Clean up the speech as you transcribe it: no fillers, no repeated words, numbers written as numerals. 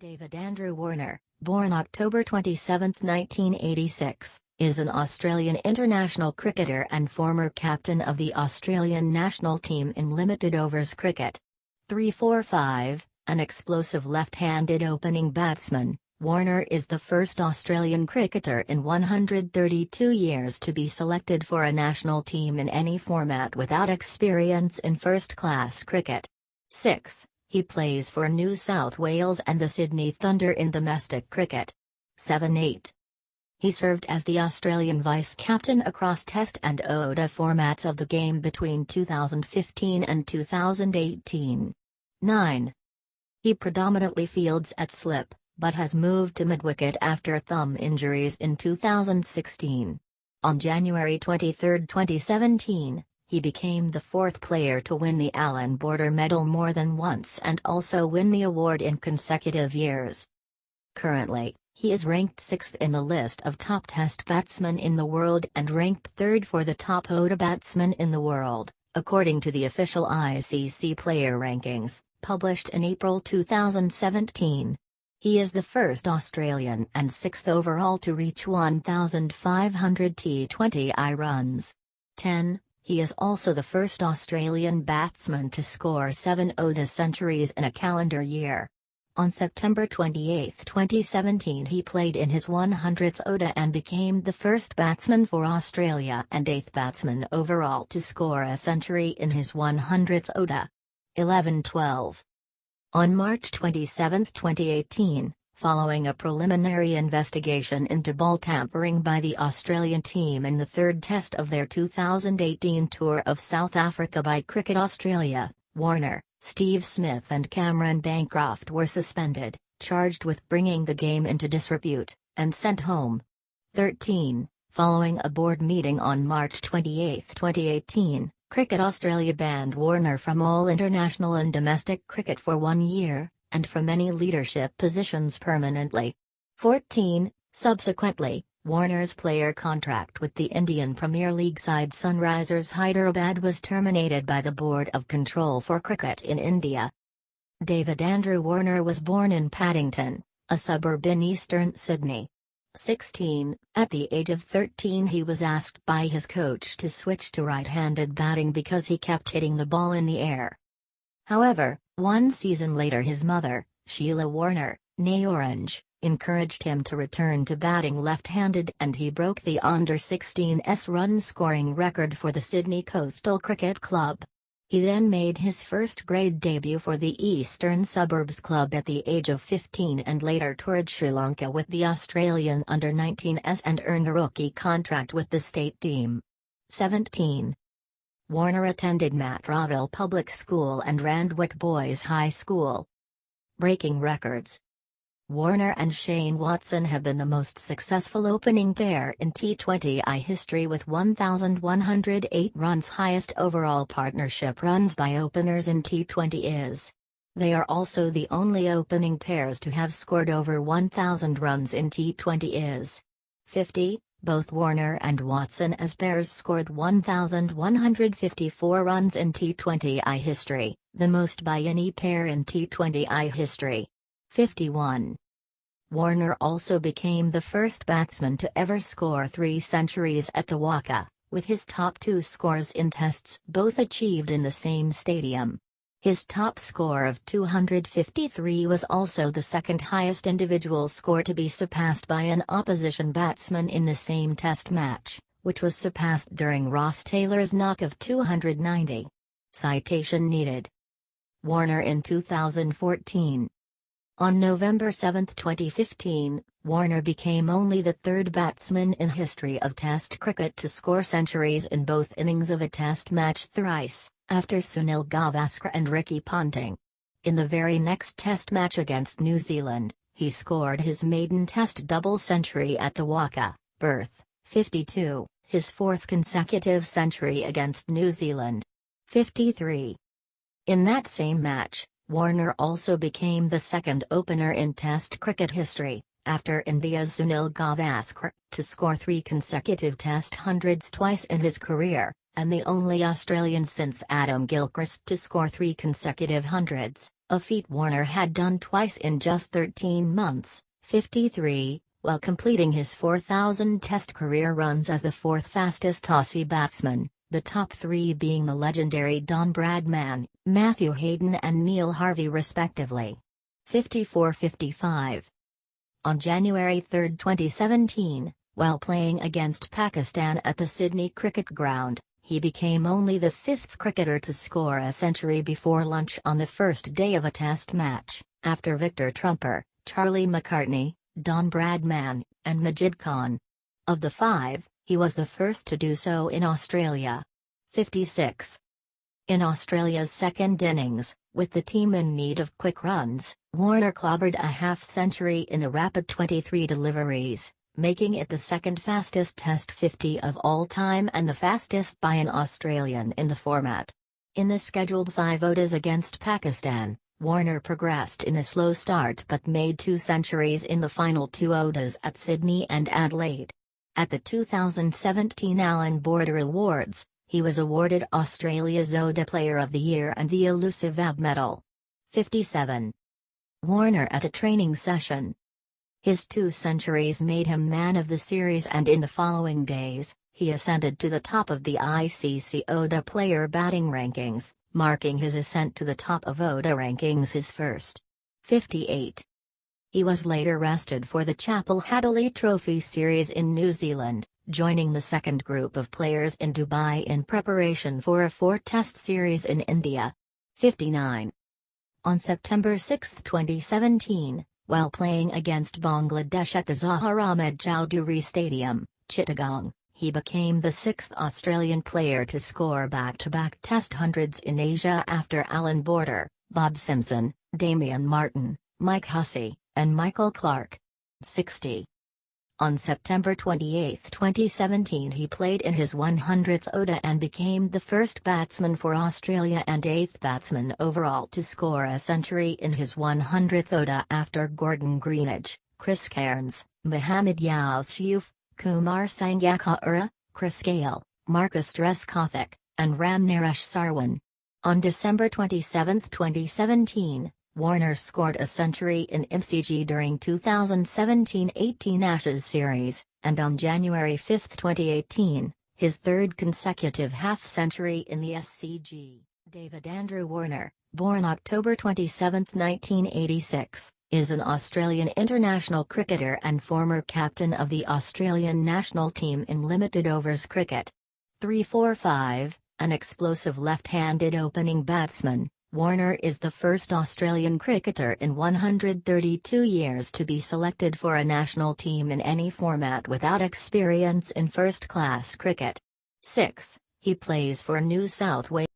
David Andrew Warner, born October 27, 1986, is an Australian international cricketer and former captain of the Australian national team in limited overs cricket. 3-4-5, an explosive left-handed opening batsman, Warner is the first Australian cricketer in 132 years to be selected for a national team in any format without experience in first-class cricket. 6. He plays for New South Wales and the Sydney Thunder in domestic cricket. 7-8. He served as the Australian vice-captain across Test and ODI formats of the game between 2015 and 2018. 9. He predominantly fields at slip, but has moved to mid-wicket after thumb injuries in 2016. On January 23, 2017, he became the fourth player to win the Allan Border Medal more than once and also win the award in consecutive years. Currently, he is ranked 6th in the list of top Test batsmen in the world and ranked 3rd for the top ODI batsmen in the world, according to the official ICC player rankings, published in April 2017. He is the first Australian and 6th overall to reach 1,500 T20I runs. 10. He is also the first Australian batsman to score 7 ODI centuries in a calendar year. On September 28, 2017 he played in his 100th ODI and became the first batsman for Australia and 8th batsman overall to score a century in his 100th ODI. 11-12. On March 27, 2018, following a preliminary investigation into ball tampering by the Australian team in the third test of their 2018 tour of South Africa by Cricket Australia, Warner, Steve Smith and Cameron Bancroft were suspended, charged with bringing the game into disrepute, and sent home. 13. Following a board meeting on March 28, 2018, Cricket Australia banned Warner from all international and domestic cricket for 1 year, and from any leadership positions permanently. 14. Subsequently, Warner's player contract with the Indian Premier League side Sunrisers Hyderabad was terminated by the Board of Control for Cricket in India. David Andrew Warner was born in Paddington, a suburb in eastern Sydney. 16. At the age of 13 he was asked by his coach to switch to right-handed batting because he kept hitting the ball in the air. However, one season later his mother, Sheila Warner, née Orange, encouraged him to return to batting left-handed and he broke the under-16s run-scoring record for the Sydney Coastal Cricket Club. He then made his first-grade debut for the Eastern Suburbs Club at the age of 15 and later toured Sri Lanka with the Australian under-19s and earned a rookie contract with the state team. 17. Warner attended Matraville Public School and Randwick Boys High School. Breaking records. Warner and Shane Watson have been the most successful opening pair in T20I history with 1,108 runs, highest overall partnership runs by openers in T20Is. They are also the only opening pairs to have scored over 1,000 runs in T20Is. 50. Both Warner and Watson as pairs scored 1,154 runs in T20I history, the most by any pair in T20I history. 51. Warner also became the first batsman to ever score 3 centuries at the Waka, with his top 2 scores in tests both achieved in the same stadium. His top score of 253 was also the second highest individual score to be surpassed by an opposition batsman in the same test match, which was surpassed during Ross Taylor's knock of 290. Citation needed. Warner in 2014. On November 7, 2015, Warner became only the third batsman in history of Test cricket to score centuries in both innings of a Test match thrice, after Sunil Gavaskar and Ricky Ponting. In the very next Test match against New Zealand, he scored his maiden Test double century at the Waka, Perth, 52, his 4th consecutive century against New Zealand. 53. In that same match, Warner also became the second opener in Test cricket history, after India's Sunil Gavaskar, to score 3 consecutive Test hundreds twice in his career, and the only Australian since Adam Gilchrist to score 3 consecutive hundreds, a feat Warner had done twice in just 13 months, 53, while completing his 4,000 Test career runs as the fourth fastest Aussie batsman, the top three being the legendary Don Bradman, Matthew Hayden and Neil Harvey respectively. 54-55. On January 3, 2017, while playing against Pakistan at the Sydney Cricket Ground, he became only the fifth cricketer to score a century before lunch on the first day of a Test match, after Victor Trumper, Charlie McCartney, Don Bradman, and Majid Khan. Of the five, he was the first to do so in Australia. 56. In Australia's second innings, with the team in need of quick runs, Warner clobbered a half-century in a rapid 23 deliveries, making it the second fastest Test 50 of all time and the fastest by an Australian in the format. In the scheduled 5 ODIs against Pakistan, Warner progressed in a slow start but made 2 centuries in the final 2 ODIs at Sydney and Adelaide. At the 2017 Allan Border Awards, he was awarded Australia's ODI Player of the Year and the elusive AB medal. 57. Warner at a training session. His 2 centuries made him man of the series, and in the following days, he ascended to the top of the ICC ODI player batting rankings, marking his ascent to the top of ODI rankings his first. 58. He was later rested for the Chappell Hadley Trophy Series in New Zealand, joining the second group of players in Dubai in preparation for a 4-Test series in India. 59. On September 6, 2017, while playing against Bangladesh at the Zahar Ahmed Chowdhury Stadium, Chittagong, he became the 6th Australian player to score back-to-back Test hundreds in Asia after Allan Border, Bob Simpson, Damian Martin, Mike Hussey, and Michael Clarke. 60. On September 28, 2017, he played in his 100th ODI and became the first batsman for Australia and 8th batsman overall to score a century in his 100th ODI after Gordon Greenidge, Chris Cairns, Mohammad Yousuf, Kumar Sangakkara, Chris Gale, Marcus Trescothick, and Ram Naresh Sarwan. On December 27, 2017, Warner scored a century in MCG during 2017-18 Ashes series, and on January 5, 2018, his third consecutive half-century in the SCG. David Andrew Warner, born October 27, 1986, is an Australian international cricketer and former captain of the Australian national team in limited overs cricket. 345, an explosive left-handed opening batsman, Warner is the first Australian cricketer in 132 years to be selected for a national team in any format without experience in first-class cricket. 6. He plays for New South Wales.